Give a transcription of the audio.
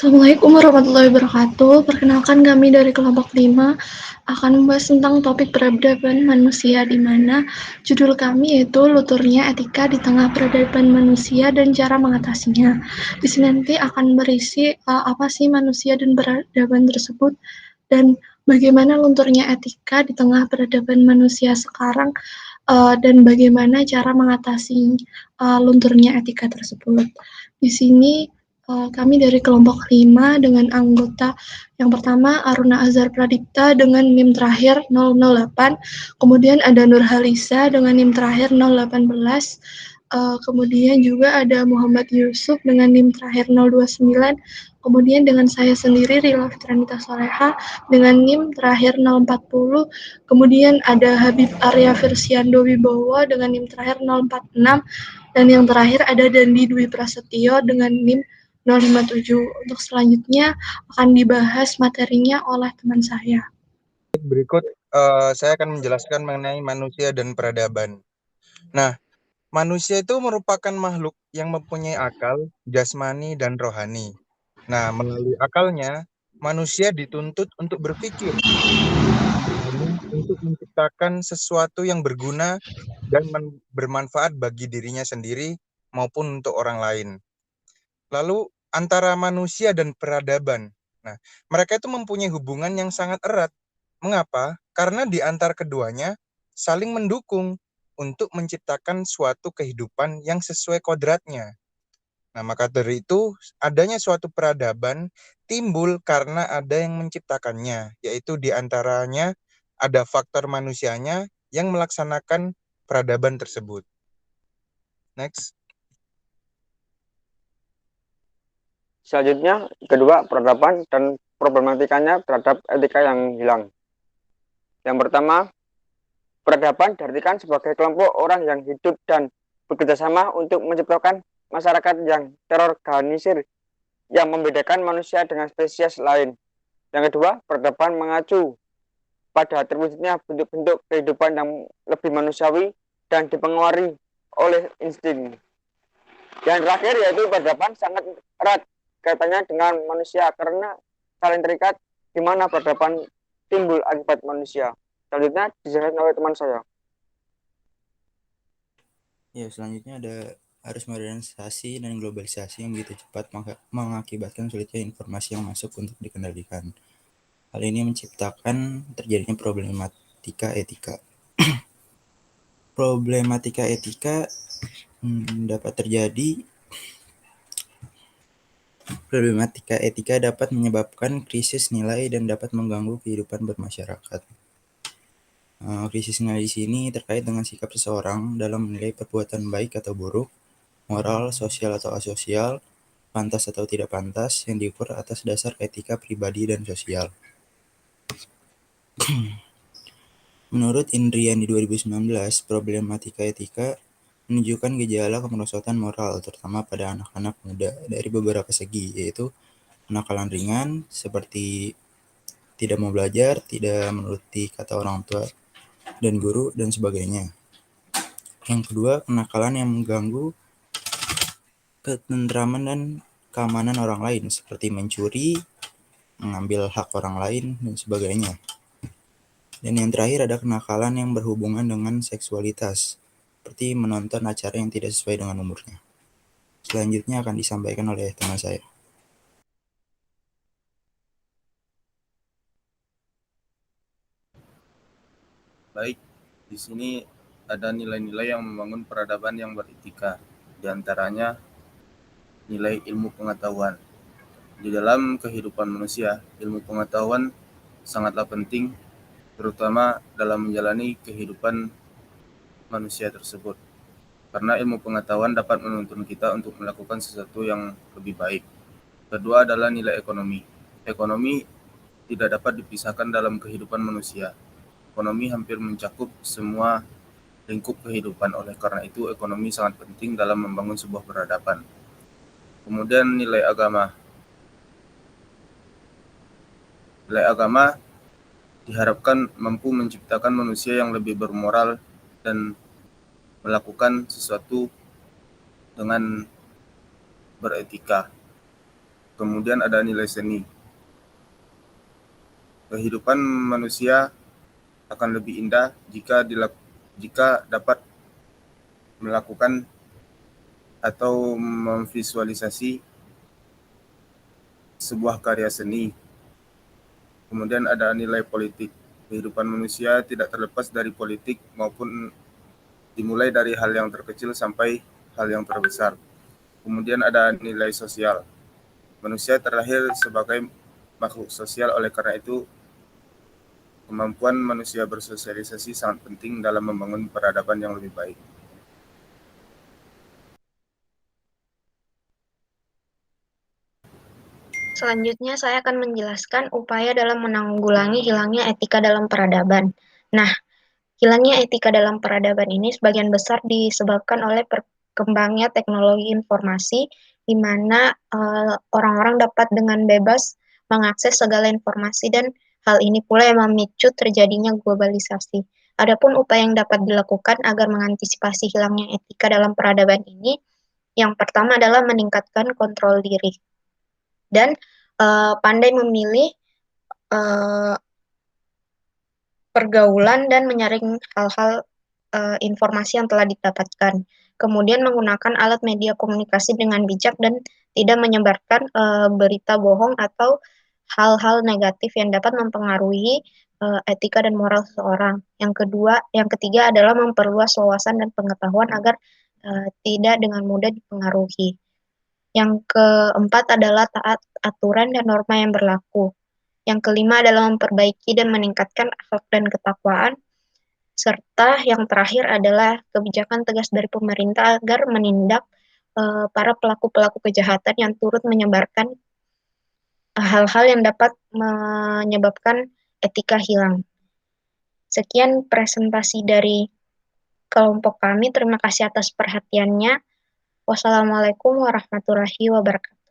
Assalamualaikum warahmatullahi wabarakatuh. Perkenalkan kami dari kelompok 5 akan membahas tentang topik peradaban manusia di mana judul kami yaitu Luturnya Etika di Tengah Peradaban Manusia dan Cara Mengatasinya. Di sini nanti akan berisi apa sih manusia dan peradaban tersebut dan bagaimana lunturnya etika di tengah peradaban manusia sekarang dan bagaimana cara mengatasi lunturnya etika tersebut. Di sini kami dari kelompok 5 dengan anggota yang pertama Aruna Azhar Pradipta dengan NIM terakhir 008, kemudian ada Nurhalisa dengan NIM terakhir 018, kemudian juga ada Muhammad Yusuf dengan NIM terakhir 029, kemudian dengan saya sendiri Rila Fitranita Soleha dengan NIM terakhir 040, kemudian ada Habib Arya Firsiando Wibowo dengan NIM terakhir 046, dan yang terakhir ada Dandi Dwi Prasetyo dengan NIM 057. Untuk selanjutnya akan dibahas materinya oleh teman saya. Berikut saya akan menjelaskan mengenai manusia dan peradaban. Nah, manusia itu merupakan makhluk yang mempunyai akal, jasmani, dan rohani. Nah, melalui akalnya, manusia dituntut untuk berpikir, untuk menciptakan sesuatu yang berguna dan bermanfaat bagi dirinya sendiri maupun untuk orang lain. Lalu, antara manusia dan peradaban. Nah, mereka itu mempunyai hubungan yang sangat erat. Mengapa? Karena di antara keduanya saling mendukung untuk menciptakan suatu kehidupan yang sesuai kodratnya. Nah, maka dari itu, adanya suatu peradaban timbul karena ada yang menciptakannya, yaitu di antaranya ada faktor manusianya yang melaksanakan peradaban tersebut. Next. Selanjutnya, kedua, peradaban dan problematikanya terhadap etika yang hilang. Yang pertama, peradaban diartikan sebagai kelompok orang yang hidup dan bekerjasama untuk menciptakan masyarakat yang terorganisir yang membedakan manusia dengan spesies lain. Yang kedua, peradaban mengacu pada terwujudnya bentuk-bentuk kehidupan yang lebih manusiawi dan dipengaruhi oleh insting. Yang terakhir yaitu peradaban sangat erat kaitannya dengan manusia karena saling terikat di mana peradaban timbul akibat manusia. Selanjutnya dijelaskan oleh teman saya. Ya, selanjutnya ada arus modernisasi dan globalisasi yang begitu cepat mengakibatkan sulitnya informasi yang masuk untuk dikendalikan. Hal ini menciptakan terjadinya problematika etika. Problematika etika dapat terjadi. Problematika etika dapat menyebabkan krisis nilai dan dapat mengganggu kehidupan bermasyarakat. Krisis nilai di sini terkait dengan sikap seseorang dalam menilai perbuatan baik atau buruk, moral, sosial atau asosial, pantas atau tidak pantas, yang diukur atas dasar etika pribadi dan sosial. Menurut Indriani 2019, problematika etika menunjukkan gejala kemerosotan moral, terutama pada anak-anak muda dari beberapa segi, yaitu kenakalan ringan seperti tidak mau belajar, tidak menuruti kata orang tua dan guru, dan sebagainya. Yang kedua, kenakalan yang mengganggu ketentraman dan keamanan orang lain, seperti mencuri, mengambil hak orang lain, dan sebagainya. Dan yang terakhir ada kenakalan yang berhubungan dengan seksualitas, seperti menonton acara yang tidak sesuai dengan umurnya. Selanjutnya akan disampaikan oleh teman saya. Baik, di sini ada nilai-nilai yang membangun peradaban yang beretika, di antaranya nilai ilmu pengetahuan. Di dalam kehidupan manusia, ilmu pengetahuan sangatlah penting, terutama dalam menjalani kehidupan manusia tersebut. Karena ilmu pengetahuan dapat menuntun kita untuk melakukan sesuatu yang lebih baik. Kedua adalah nilai ekonomi. Ekonomi tidak dapat dipisahkan dalam kehidupan manusia. Ekonomi hampir mencakup semua lingkup kehidupan. Oleh karena itu, ekonomi sangat penting dalam membangun sebuah peradaban. Kemudian nilai agama. Nilai agama diharapkan mampu menciptakan manusia yang lebih bermoral dan melakukan sesuatu dengan beretika. Kemudian ada nilai seni. Kehidupan manusia akan lebih indah jika dapat melakukan atau memvisualisasi sebuah karya seni. Kemudian ada nilai politik. Kehidupan manusia tidak terlepas dari politik maupun dimulai dari hal yang terkecil sampai hal yang terbesar. Kemudian ada nilai sosial. Manusia terlahir sebagai makhluk sosial, oleh karena itu kemampuan manusia bersosialisasi sangat penting dalam membangun peradaban yang lebih baik. Selanjutnya saya akan menjelaskan upaya dalam menanggulangi hilangnya etika dalam peradaban. Nah, hilangnya etika dalam peradaban ini sebagian besar disebabkan oleh perkembangnya teknologi informasi, di mana orang-orang dapat dengan bebas mengakses segala informasi, dan hal ini pula yang memicu terjadinya globalisasi. Adapun upaya yang dapat dilakukan agar mengantisipasi hilangnya etika dalam peradaban ini, yang pertama adalah meningkatkan kontrol diri dan pandai memilih pergaulan dan menyaring hal-hal informasi yang telah didapatkan. Kemudian menggunakan alat media komunikasi dengan bijak dan tidak menyebarkan berita bohong atau hal-hal negatif yang dapat mempengaruhi etika dan moral seseorang. Yang ketiga adalah memperluas wawasan dan pengetahuan agar tidak dengan mudah dipengaruhi. Yang keempat adalah taat aturan dan norma yang berlaku. Yang kelima adalah memperbaiki dan meningkatkan akhlak dan ketakwaan. Serta yang terakhir adalah kebijakan tegas dari pemerintah agar menindak para pelaku-pelaku kejahatan yang turut menyebarkan hal-hal yang dapat menyebabkan etika hilang. Sekian presentasi dari kelompok kami. Terima kasih atas perhatiannya. Wassalamualaikum warahmatullahi wabarakatuh.